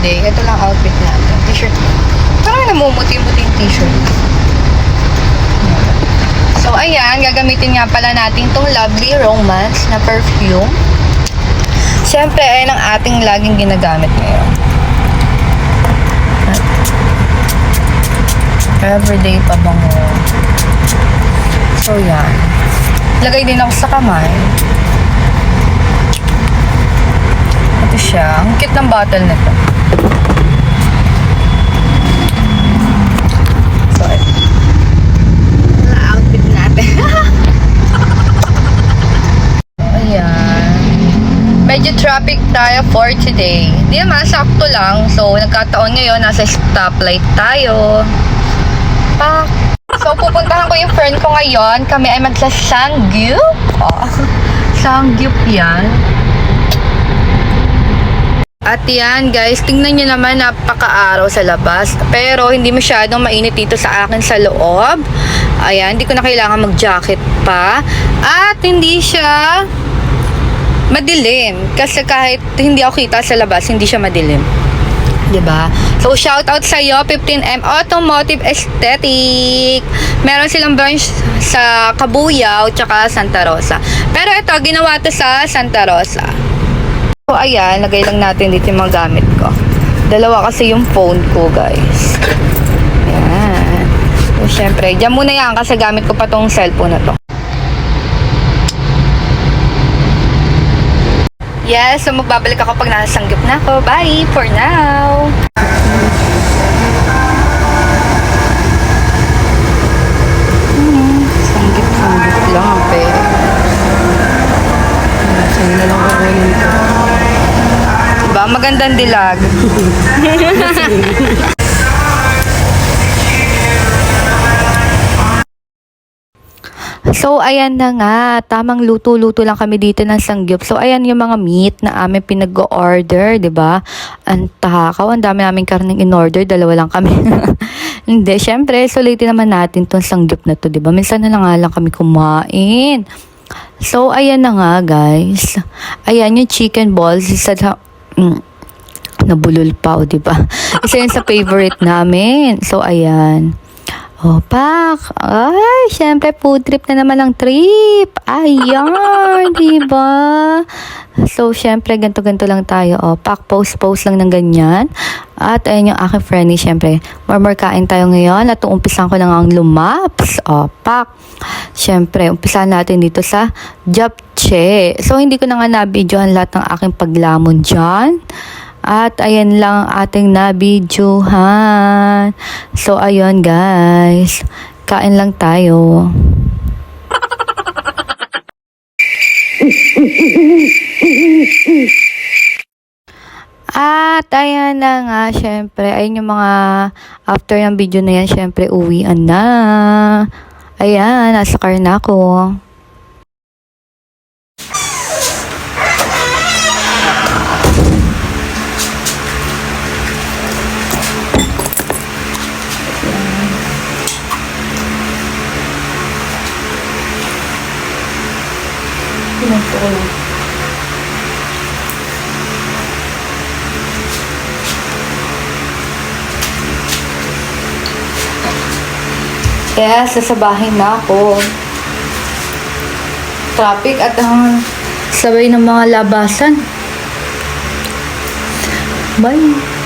today. Ito lang outfit natin. T-shirt. Parang namumuti-muti yung t-shirt. So, ayan. Gagamitin nga pala natin tong Lovely Romance na perfume. Siyempre, ayan ang ating laging ginagamit ngayon. Everyday pabango. So, yan. Lagay din ako sa kamay. Ito siya. Ang cute ng bottle nito. So, outfit natin. Ayan. Medyo traffic tayo for today. Di naman, sakto lang. So, nagkataon ngayon, nasa stoplight tayo. So, pupuntahan ko yung friend ko ngayon. Kami ay magsa-Sangyup. Oh, Sangyup yan. At yan, guys. Tingnan nyo naman, napaka-araw sa labas. Pero, hindi masyadong mainit dito sa akin sa loob. Ayan, hindi ko na kailangan mag-jacket pa. At, hindi siya madilim. Kasi kahit hindi ako kita sa labas, hindi siya madilim. Diba? So, shout out sa iyo, 15M Automotive Aesthetic. Meron silang branch sa Cabuyao tsaka Santa Rosa. Pero ito, ginawa to sa Santa Rosa. So, ayan, lagay lang natin dito yung mga gamit ko. Dalawa kasi yung phone ko, guys. Ayan. So, syempre, dyan muna yan kasi gamit ko pa tong cellphone na to. Yes, so magbabalik ako pag nasanggip na ako. Bye for now! Sanggip lang ang pera. Sa'yo na lang kukunin ko. Diba? Magandang dilag. So, ayan na nga. Tamang luto-luto lang kami dito ng sangyup. So, ayan yung mga meat na aming pinag-order, ba diba? Ang takaw. Ang dami namin karning in-order. Dalawa lang kami. Hindi, syempre, sulitin naman natin tong sangyup na to, ba diba? Minsan na nga lang kami kumain. So, ayan na nga, guys. Ayan yung chicken balls. Isa nabulol pa, o diba? Isa yun sa favorite namin. So, ayan. Oh, pak. Ay, syempre, food trip na naman ang trip. Ayan, diba? So, syempre, ganto-ganto lang tayo. Oh, pak, post lang ng ganyan. At, ayan yung aking friendly, syempre. More kain tayo ngayon. At umpisan ko lang ang lumaps. Oh, pak. Syempre, umpisan natin dito sa japchae. So, hindi ko na nga nabidyohan lahat ng aking paglamon dyan. At ayan lang ating nabidyohan. So, ayun guys. Kain lang tayo. At ayan na nga, syempre. Ayun yung mga after ng video na yan, syempre uwian na. Ayan, nasa car na ako. Kaya sasabahin na ako. Traffic at ang sabay ng mga labasan. Bye!